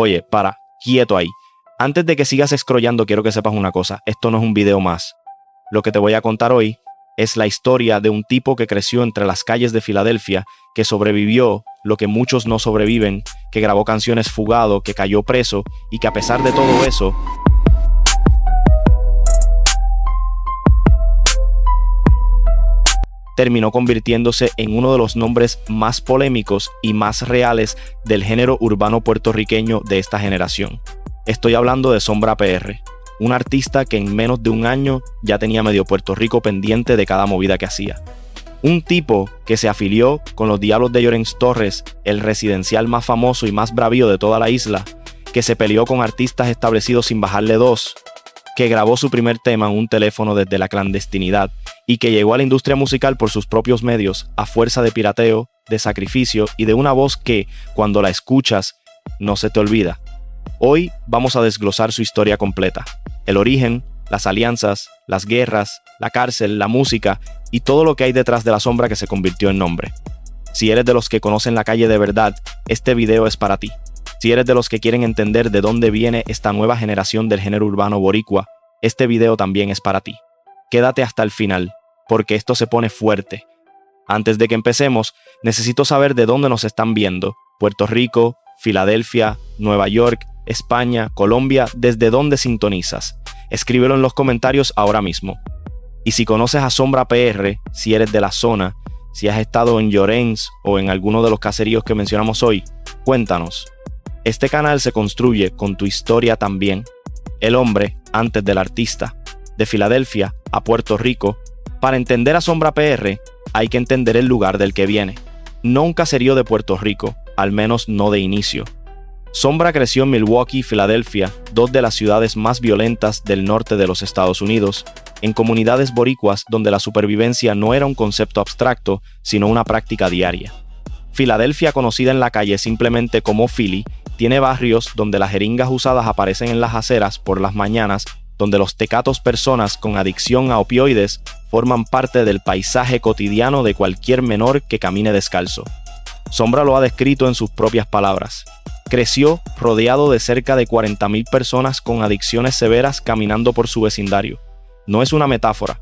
Oye, quieto ahí. Antes de que sigas scrollando, quiero que sepas una cosa. Esto no es un video más. Lo que te voy a contar hoy es la historia de un tipo que creció entre las calles de Filadelfia, que sobrevivió lo que muchos no sobreviven, que grabó canciones fugado, que cayó preso y que a pesar de todo eso, terminó convirtiéndose en uno de los nombres más polémicos y más reales del género urbano puertorriqueño de esta generación. Estoy hablando de Sombra PR, un artista que en menos de un año ya tenía medio Puerto Rico pendiente de cada movida que hacía. Un tipo que se afilió con los Diablos de Llorens Torres, el residencial más famoso y más bravío de toda la isla, que se peleó con artistas establecidos sin bajarle dos, que grabó su primer tema en un teléfono desde la clandestinidad y que llegó a la industria musical por sus propios medios a fuerza de pirateo, de sacrificio y de una voz que, cuando la escuchas, no se te olvida. Hoy vamos a desglosar su historia completa, el origen, las alianzas, las guerras, la cárcel, la música y todo lo que hay detrás de la sombra que se convirtió en nombre. Si eres de los que conocen la calle de verdad, este video es para ti. Si eres de los que quieren entender de dónde viene esta nueva generación del género urbano boricua, este video también es para ti. Quédate hasta el final, porque esto se pone fuerte. Antes de que empecemos, necesito saber de dónde nos están viendo. Puerto Rico, Filadelfia, Nueva York, España, Colombia, ¿desde dónde sintonizas? Escríbelo en los comentarios ahora mismo. Y si conoces a Sombra PR, si eres de la zona, si has estado en Llorens o en alguno de los caseríos que mencionamos hoy, cuéntanos. Este canal se construye con tu historia también. El hombre antes del artista. De Filadelfia a Puerto Rico. Para entender a Sombra PR, hay que entender el lugar del que viene. No un caserío de Puerto Rico, al menos no de inicio. Sombra creció en Milwaukee y Filadelfia, dos de las ciudades más violentas del norte de los Estados Unidos, en comunidades boricuas donde la supervivencia no era un concepto abstracto, sino una práctica diaria. Filadelfia, conocida en la calle simplemente como Philly, tiene barrios donde las jeringas usadas aparecen en las aceras por las mañanas, donde los tecatos personas con adicción a opioides forman parte del paisaje cotidiano de cualquier menor que camine descalzo. Sombra lo ha descrito en sus propias palabras. Creció rodeado de cerca de 40,000 personas con adicciones severas caminando por su vecindario. No es una metáfora.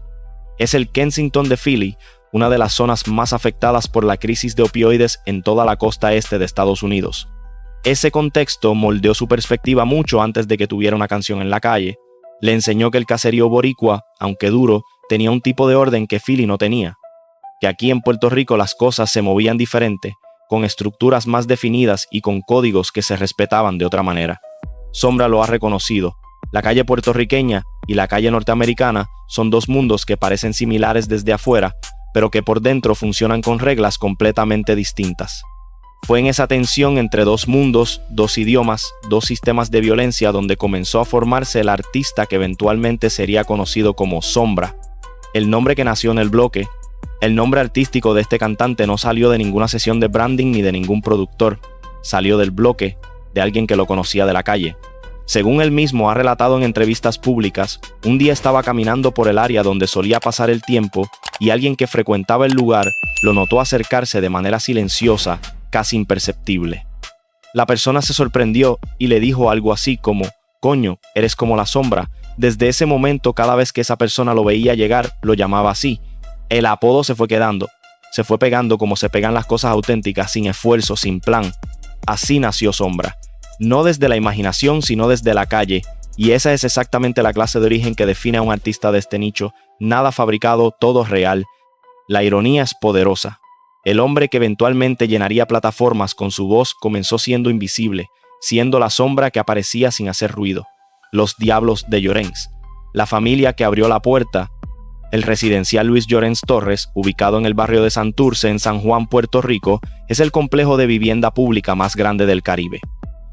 Es el Kensington de Philly, una de las zonas más afectadas por la crisis de opioides en toda la costa este de Estados Unidos. Ese contexto moldeó su perspectiva mucho antes de que tuviera una canción en la calle. Le enseñó que el caserío boricua, aunque duro, tenía un tipo de orden que Philly no tenía. Que aquí en Puerto Rico las cosas se movían diferente, con estructuras más definidas y con códigos que se respetaban de otra manera. Sombra lo ha reconocido. La calle puertorriqueña y la calle norteamericana son dos mundos que parecen similares desde afuera, pero que por dentro funcionan con reglas completamente distintas. Fue en esa tensión entre dos mundos, dos idiomas, dos sistemas de violencia donde comenzó a formarse el artista que eventualmente sería conocido como Sombra, el nombre que nació en el bloque. El nombre artístico de este cantante no salió de ninguna sesión de branding ni de ningún productor, salió del bloque, de alguien que lo conocía de la calle. Según él mismo ha relatado en entrevistas públicas, un día estaba caminando por el área donde solía pasar el tiempo y alguien que frecuentaba el lugar lo notó acercarse de manera silenciosa, casi imperceptible. La persona se sorprendió y le dijo algo así como: «Coño, eres como la sombra». Desde ese momento, cada vez que esa persona lo veía llegar, lo llamaba así. El apodo se fue quedando, se fue pegando como se pegan las cosas auténticas, sin esfuerzo, sin plan. Así nació Sombra. No desde la imaginación, sino desde la calle. Y esa es exactamente la clase de origen que define a un artista de este nicho. Nada fabricado, todo real. La ironía es poderosa. El hombre que eventualmente llenaría plataformas con su voz comenzó siendo invisible, siendo la sombra que aparecía sin hacer ruido. Los Diablos de Llorens. La familia que abrió la puerta. El residencial Luis Llorens Torres, ubicado en el barrio de Santurce, en San Juan, Puerto Rico, es el complejo de vivienda pública más grande del Caribe.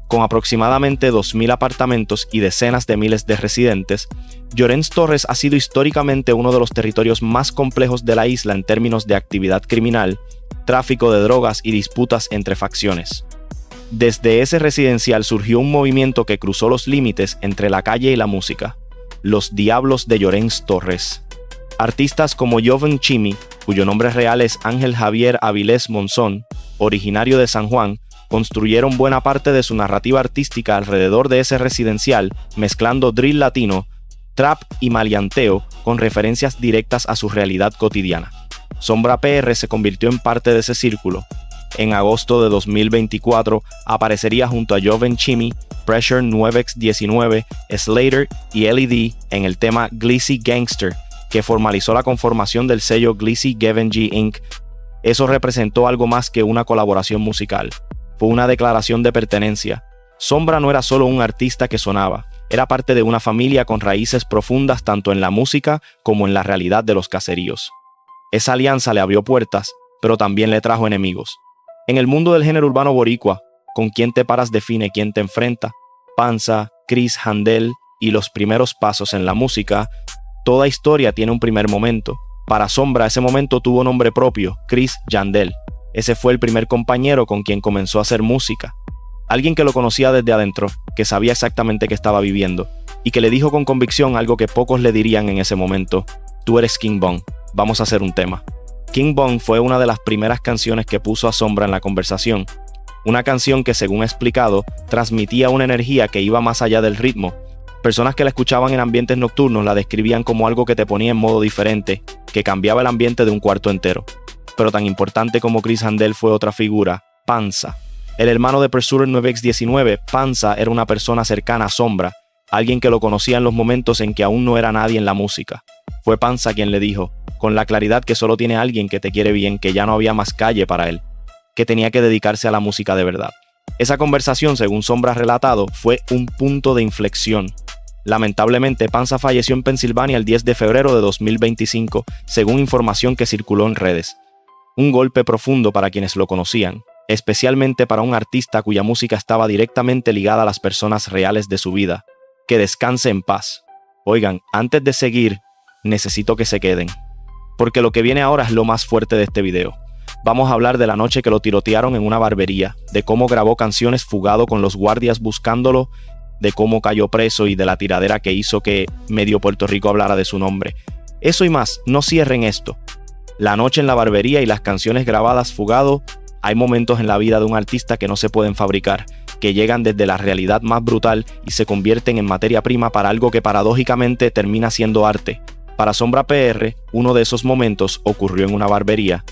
Con aproximadamente 2,000 apartamentos y decenas de miles de residentes, Llorens Torres ha sido históricamente uno de los territorios más complejos de la isla en términos de actividad criminal, tráfico de drogas y disputas entre facciones. Desde ese residencial surgió un movimiento que cruzó los límites entre la calle y la música, los Diablos de Llorens Torres. Artistas como Joven Chimmy, cuyo nombre real es Ángel Javier Avilés Monzón, originario de San Juan, construyeron buena parte de su narrativa artística alrededor de ese residencial, mezclando drill latino, trap y maleanteo con referencias directas a su realidad cotidiana. Sombra PR se convirtió en parte de ese círculo. En agosto de 2024 aparecería junto a Joven Chimmy, Pressure 9x19, Slater y LED en el tema Glizzy Gangster, que formalizó la conformación del sello Glizzy Gavin G Inc. Eso representó algo más que una colaboración musical. Fue una declaración de pertenencia. Sombra no era solo un artista que sonaba, era parte de una familia con raíces profundas tanto en la música como en la realidad de los caseríos. Esa alianza le abrió puertas, pero también le trajo enemigos. En el mundo del género urbano boricua, con quién te paras define quién te enfrenta, Panza, Chris Handel y los primeros pasos en la música, toda historia tiene un primer momento. Para Sombra ese momento tuvo nombre propio, Chris Yandel. Ese fue el primer compañero con quien comenzó a hacer música. Alguien que lo conocía desde adentro, que sabía exactamente qué estaba viviendo, y que le dijo con convicción algo que pocos le dirían en ese momento: tú eres King Von, vamos a hacer un tema. King Von fue una de las primeras canciones que puso a Sombra en la conversación. Una canción que, según ha explicado, transmitía una energía que iba más allá del ritmo. Personas que la escuchaban en ambientes nocturnos la describían como algo que te ponía en modo diferente, que cambiaba el ambiente de un cuarto entero. Pero tan importante como Chris Handel fue otra figura, Panza. El hermano de Pressure 9x19, Panza era una persona cercana a Sombra, alguien que lo conocía en los momentos en que aún no era nadie en la música. Fue Panza quien le dijo, con la claridad que solo tiene alguien que te quiere bien, que ya no había más calle para él, que tenía que dedicarse a la música de verdad. Esa conversación, según Sombra ha relatado, fue un punto de inflexión. Lamentablemente, Panza falleció en Pensilvania el 10 de febrero de 2025, según información que circuló en redes. Un golpe profundo para quienes lo conocían, especialmente para un artista cuya música estaba directamente ligada a las personas reales de su vida. Que descanse en paz. Oigan, antes de seguir, necesito que se queden, porque lo que viene ahora es lo más fuerte de este video. Vamos a hablar de la noche que lo tirotearon en una barbería, de cómo grabó canciones fugado con los guardias buscándolo, de cómo cayó preso y de la tiradera que hizo que medio Puerto Rico hablara de su nombre. Eso y más, no cierren esto. La noche en la barbería y las canciones grabadas fugado. Hay momentos en la vida de un artista que no se pueden fabricar, que llegan desde la realidad más brutal y se convierten en materia prima para algo que paradójicamente termina siendo arte. Para Sombra PR, uno de esos momentos ocurrió en una barbería.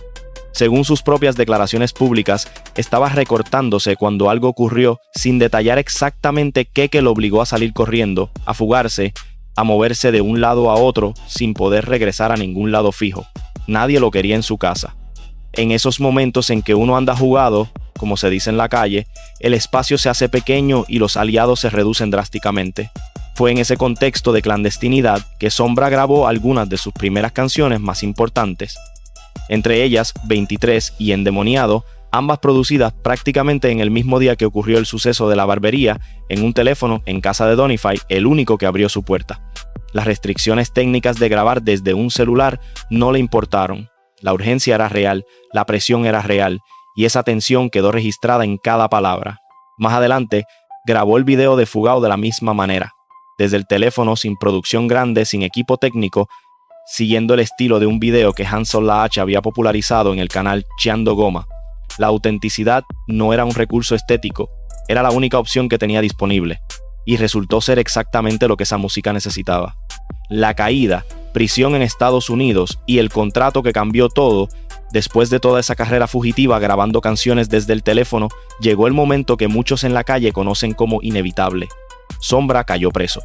Según sus propias declaraciones públicas, estaba recortándose cuando algo ocurrió sin detallar exactamente qué que lo obligó a salir corriendo, a fugarse, a moverse de un lado a otro sin poder regresar a ningún lado fijo. Nadie lo quería en su casa. En esos momentos en que uno anda jugado, como se dice en la calle, el espacio se hace pequeño y los aliados se reducen drásticamente. Fue en ese contexto de clandestinidad que Sombra grabó algunas de sus primeras canciones más importantes. Entre ellas, 23 y Endemoniado, ambas producidas prácticamente en el mismo día que ocurrió el suceso de la barbería, en un teléfono en casa de Donify, el único que abrió su puerta. Las restricciones técnicas de grabar desde un celular no le importaron. La urgencia era real, la presión era real, y esa tensión quedó registrada en cada palabra. Más adelante, grabó el video de Fugado de la misma manera, desde el teléfono, sin producción grande, sin equipo técnico, siguiendo el estilo de un video que Hansol La H había popularizado en el canal Cheando Goma. La autenticidad no era un recurso estético, era la única opción que tenía disponible, y resultó ser exactamente lo que esa música necesitaba. La caída, prisión en Estados Unidos y el contrato que cambió todo. Después de toda esa carrera fugitiva grabando canciones desde el teléfono, llegó el momento que muchos en la calle conocen como inevitable. Sombra cayó preso.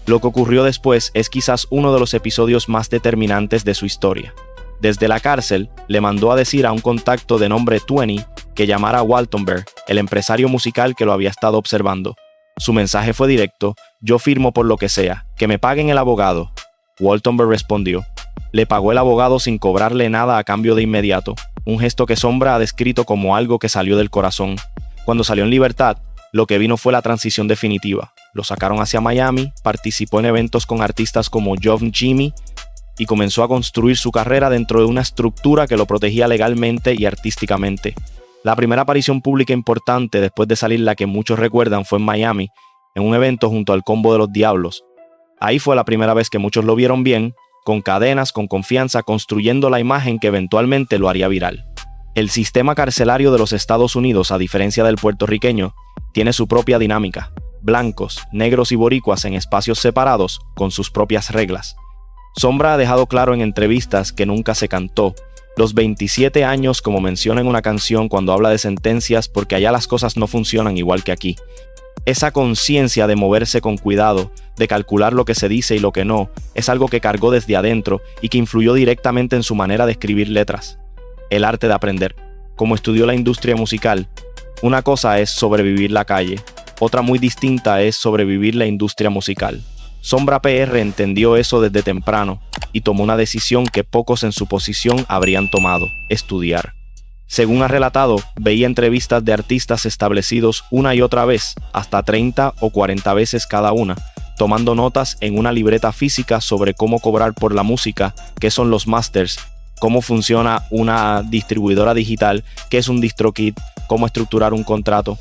Lo que ocurrió después es quizás uno de los episodios más determinantes de su historia. Desde la cárcel, le mandó a decir a un contacto de nombre 20 que llamara a Waltonberg, el empresario musical que lo había estado observando. Su mensaje fue directo: yo firmo por lo que sea, que me paguen el abogado. Waltonberg respondió. Le pagó el abogado sin cobrarle nada a cambio de inmediato, un gesto que Sombra ha descrito como algo que salió del corazón. Cuando salió en libertad, lo que vino fue la transición definitiva. Lo sacaron hacia Miami, participó en eventos con artistas como Joven Chimmy y comenzó a construir su carrera dentro de una estructura que lo protegía legalmente y artísticamente. La primera aparición pública importante después de salir, la que muchos recuerdan, fue en Miami, en un evento junto al Combo de los Diablos. Ahí fue la primera vez que muchos lo vieron bien, con cadenas, con confianza, construyendo la imagen que eventualmente lo haría viral. El sistema carcelario de los Estados Unidos, a diferencia del puertorriqueño, tiene su propia dinámica. Blancos, negros y boricuas en espacios separados con sus propias reglas. Sombra ha dejado claro en entrevistas que nunca se cantó los 27 años, como menciona en una canción cuando habla de sentencias, porque allá las cosas no funcionan igual que aquí. Esa conciencia de moverse con cuidado, de calcular lo que se dice y lo que no, es algo que cargó desde adentro y que influyó directamente en su manera de escribir letras. El arte de aprender. Como estudió la industria musical, una cosa es sobrevivir la calle, otra muy distinta es sobrevivir la industria musical. Sombra PR entendió eso desde temprano y tomó una decisión que pocos en su posición habrían tomado: estudiar. Según ha relatado, veía entrevistas de artistas establecidos una y otra vez, hasta 30 o 40 veces cada una, tomando notas en una libreta física sobre cómo cobrar por la música, qué son los masters, cómo funciona una distribuidora digital, qué es un DistroKid, cómo estructurar un contrato.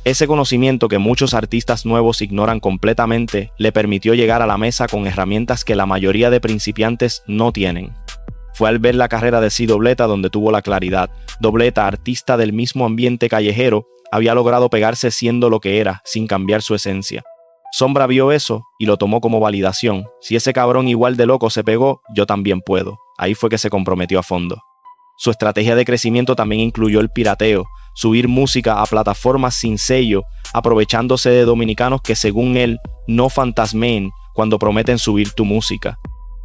Ese conocimiento que muchos artistas nuevos ignoran completamente le permitió llegar a la mesa con herramientas que la mayoría de principiantes no tienen. Fue al ver la carrera de C. Dobleta donde tuvo la claridad. Dobleta, artista del mismo ambiente callejero, había logrado pegarse siendo lo que era, sin cambiar su esencia. Sombra vio eso y lo tomó como validación. Si ese cabrón igual de loco se pegó, yo también puedo. Ahí fue que se comprometió a fondo. Su estrategia de crecimiento también incluyó el pirateo, subir música a plataformas sin sello, aprovechándose de dominicanos que según él no fantasmeen cuando prometen subir tu música.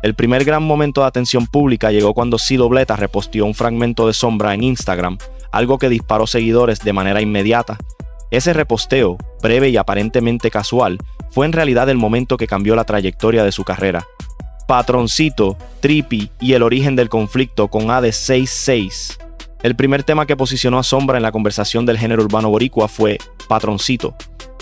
El primer gran momento de atención pública llegó cuando C. Dobleta reposteó un fragmento de Sombra en Instagram, algo que disparó seguidores de manera inmediata. Ese reposteo, breve y aparentemente casual, fue en realidad el momento que cambió la trayectoria de su carrera. Patroncito, Trippy y el origen del conflicto con Hades 66. El primer tema que posicionó a Sombra en la conversación del género urbano boricua fue Patroncito.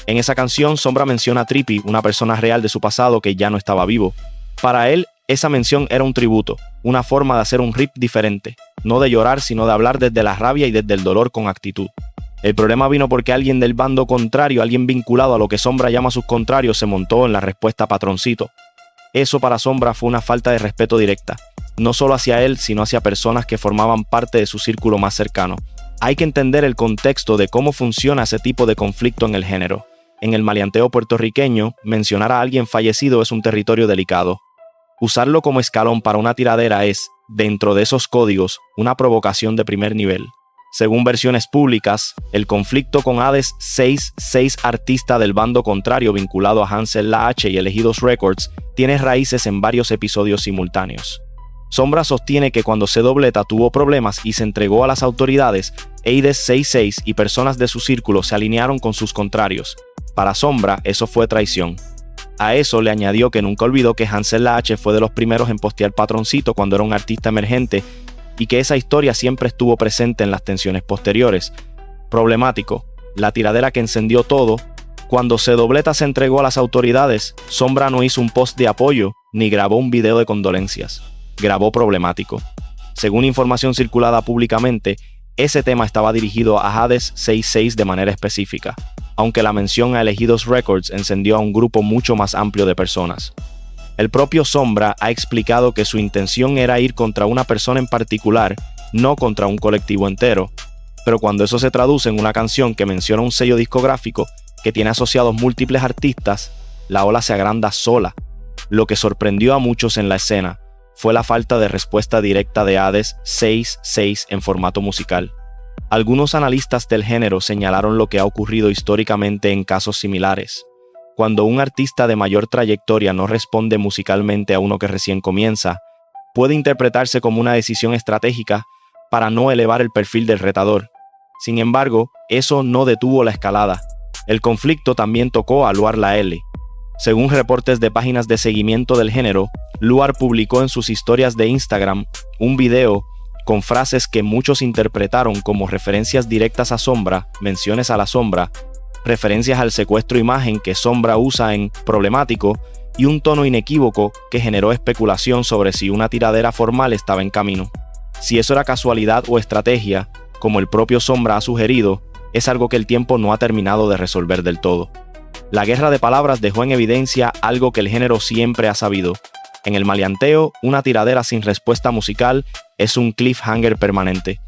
En esa canción, Sombra menciona a Trippy, una persona real de su pasado que ya no estaba vivo. Para él, esa mención era un tributo, una forma de hacer un rip diferente, no de llorar, sino de hablar desde la rabia y desde el dolor con actitud. El problema vino porque alguien del bando contrario, alguien vinculado a lo que Sombra llama sus contrarios, se montó en la respuesta Patroncito. Eso para Sombra fue una falta de respeto directa, no solo hacia él, sino hacia personas que formaban parte de su círculo más cercano. Hay que entender el contexto de cómo funciona ese tipo de conflicto en el género. En el maleanteo puertorriqueño, mencionar a alguien fallecido es un territorio delicado. Usarlo como escalón para una tiradera es, dentro de esos códigos, una provocación de primer nivel. Según versiones públicas, el conflicto con Hades 66, artista del bando contrario vinculado a Hansel La H y Elegidos Records, tiene raíces en varios episodios simultáneos. Sombra sostiene que cuando C. Dobleta tuvo problemas y se entregó a las autoridades, Hades 66 y personas de su círculo se alinearon con sus contrarios. Para Sombra, eso fue traición. A eso le añadió que nunca olvidó que Hansel La H fue de los primeros en postear Patroncito cuando era un artista emergente y que esa historia siempre estuvo presente en las tensiones posteriores. Problemático, la tiradera que encendió todo. Cuando C. Dobleta se entregó a las autoridades, Sombra no hizo un post de apoyo ni grabó un video de condolencias. Grabó problemático. Según información circulada públicamente, ese tema estaba dirigido a Hades 66 de manera específica, aunque la mención a Elegidos Records encendió a un grupo mucho más amplio de personas. El propio Sombra ha explicado que su intención era ir contra una persona en particular, no contra un colectivo entero, pero cuando eso se traduce en una canción que menciona un sello discográfico que tiene asociados múltiples artistas, la ola se agranda sola. Lo que sorprendió a muchos en la escena fue la falta de respuesta directa de Hades 66 en formato musical. Algunos analistas del género señalaron lo que ha ocurrido históricamente en casos similares. Cuando un artista de mayor trayectoria no responde musicalmente a uno que recién comienza, puede interpretarse como una decisión estratégica para no elevar el perfil del retador. Sin embargo, eso no detuvo la escalada. El conflicto también tocó a Luar La L. Según reportes de páginas de seguimiento del género, Luar publicó en sus historias de Instagram un video con frases que muchos interpretaron como referencias directas a Sombra, menciones a la Sombra, referencias al secuestro imagen que Sombra usa en Problemático y un tono inequívoco que generó especulación sobre si una tiradera formal estaba en camino. Si eso era casualidad o estrategia, como el propio Sombra ha sugerido, es algo que el tiempo no ha terminado de resolver del todo. La guerra de palabras dejó en evidencia algo que el género siempre ha sabido. En el maleanteo, una tiradera sin respuesta musical es un cliffhanger permanente.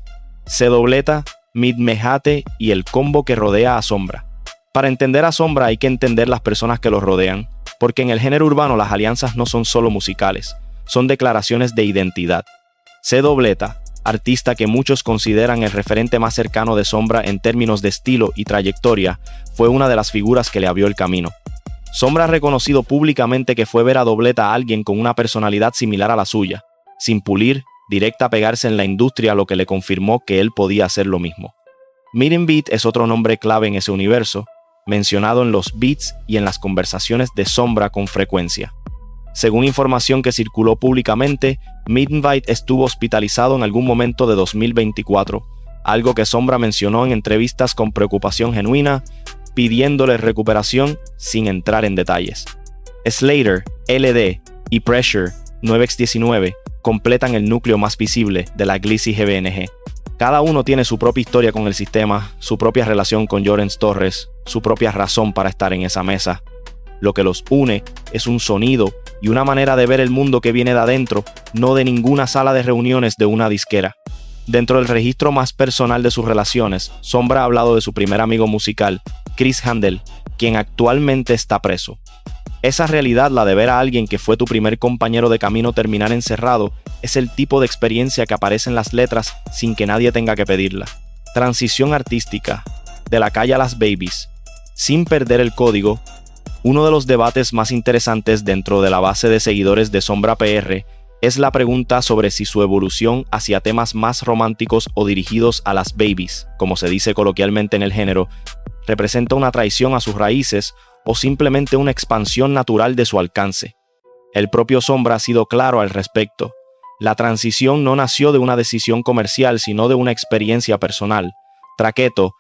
C-Dobleta, Mid-Mejate y el combo que rodea a Sombra. Para entender a Sombra hay que entender las personas que los rodean, porque en el género urbano las alianzas no son solo musicales, son declaraciones de identidad. C-Dobleta, artista que muchos consideran el referente más cercano de Sombra en términos de estilo y trayectoria, fue una de las figuras que le abrió el camino. Sombra ha reconocido públicamente que fue ver a Dobleta a alguien con una personalidad similar a la suya, sin pulir, directa a pegarse en la industria, lo que le confirmó que él podía hacer lo mismo. Meeting Beat es otro nombre clave en ese universo, mencionado en los beats y en las conversaciones de Sombra con frecuencia. Según información que circuló públicamente, Midnight estuvo hospitalizado en algún momento de 2024, algo que Sombra mencionó en entrevistas con preocupación genuina, pidiéndole recuperación sin entrar en detalles. Slater, LD y Pressure 9x19 completan el núcleo más visible de la Glizzy GBNG. Cada uno tiene su propia historia con el sistema, su propia relación con Llorens Torres, su propia razón para estar en esa mesa. Lo que los une es un sonido y una manera de ver el mundo que viene de adentro, no de ninguna sala de reuniones de una disquera. Dentro del registro más personal de sus relaciones, Sombra ha hablado de su primer amigo musical, Chris Handel, quien actualmente está preso. Esa realidad, la de ver a alguien que fue tu primer compañero de camino terminar encerrado, es el tipo de experiencia que aparece en las letras sin que nadie tenga que pedirla. Transición artística, de la calle a las babies, sin perder el código. Uno de los debates más interesantes dentro de la base de seguidores de Sombra PR es la pregunta sobre si su evolución hacia temas más románticos o dirigidos a las babies, como se dice coloquialmente en el género, representa una traición a sus raíces o simplemente una expansión natural de su alcance. El propio Sombra ha sido claro al respecto. La transición no nació de una decisión comercial, sino de una experiencia personal. Traqueto,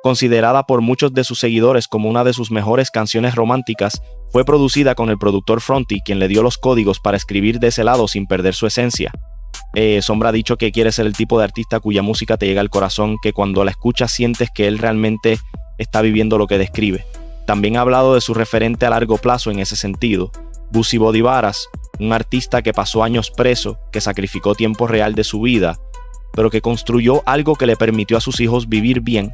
considerada por muchos de sus seguidores como una de sus mejores canciones románticas, fue producida con el productor Fronty, quien le dio los códigos para escribir de ese lado sin perder su esencia. Sombra ha dicho que quiere ser el tipo de artista cuya música te llega al corazón, que cuando la escuchas sientes que él realmente está viviendo lo que describe. También ha hablado de su referente a largo plazo en ese sentido, Busi Bodivaras, un artista que pasó años preso, que sacrificó tiempo real de su vida, pero que construyó algo que le permitió a sus hijos vivir bien.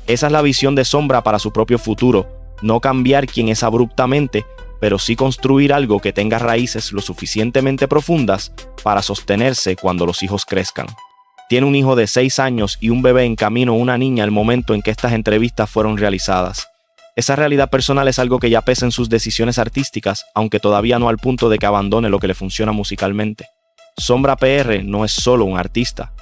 Esa es la visión de Sombra para su propio futuro, no cambiar quien es abruptamente, pero sí construir algo que tenga raíces lo suficientemente profundas para sostenerse cuando los hijos crezcan. Tiene un hijo de 6 años y un bebé en camino, una niña al momento en que estas entrevistas fueron realizadas. Esa realidad personal es algo que ya pesa en sus decisiones artísticas, aunque todavía no al punto de que abandone lo que le funciona musicalmente. Sombra PR no es solo un artista,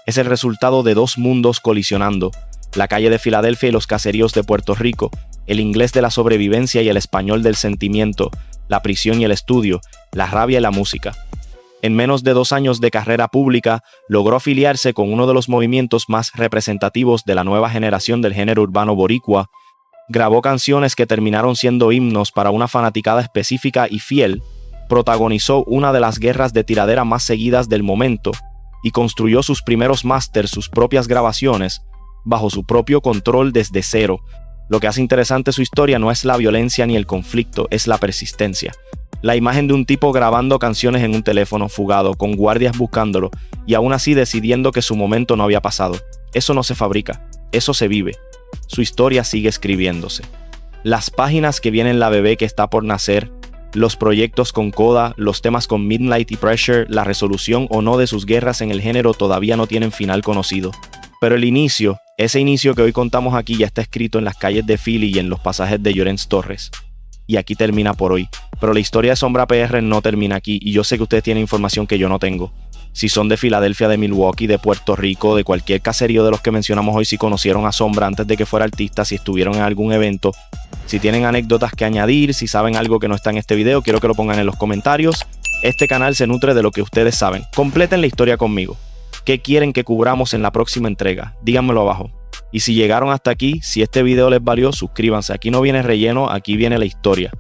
es el resultado de dos mundos colisionando, la calle de Filadelfia y los caseríos de Puerto Rico, el inglés de la sobrevivencia y el español del sentimiento, la prisión y el estudio, la rabia y la música. En menos de 2 años de carrera pública, logró afiliarse con uno de los movimientos más representativos de la nueva generación del género urbano boricua, grabó canciones que terminaron siendo himnos para una fanaticada específica y fiel, protagonizó una de las guerras de tiradera más seguidas del momento y construyó sus primeros másters, sus propias grabaciones, bajo su propio control desde cero. Lo que hace interesante su historia no es la violencia ni el conflicto, es la persistencia. La imagen de un tipo grabando canciones en un teléfono fugado, con guardias buscándolo, y aún así decidiendo que su momento no había pasado. Eso no se fabrica, eso se vive. Su historia sigue escribiéndose. Las páginas que vienen la bebé que está por nacer, los proyectos con Coda, los temas con Midnight y Pressure, la resolución o no de sus guerras en el género todavía no tienen final conocido. Pero el inicio, ese inicio que hoy contamos aquí ya está escrito en las calles de Philly y en los pasajes de Llorens Torres. Y aquí termina por hoy. Pero la historia de Sombra PR no termina aquí, y yo sé que ustedes tienen información que yo no tengo. Si son de Filadelfia, de Milwaukee, de Puerto Rico, de cualquier caserío de los que mencionamos hoy, si conocieron a Sombra antes de que fuera artista, si estuvieron en algún evento, si tienen anécdotas que añadir, si saben algo que no está en este video, quiero que lo pongan en los comentarios. Este canal se nutre de lo que ustedes saben. Completen la historia conmigo. ¿Qué quieren que cubramos en la próxima entrega? Díganmelo abajo. Y si llegaron hasta aquí, si este video les valió, suscríbanse. Aquí no viene relleno, aquí viene la historia.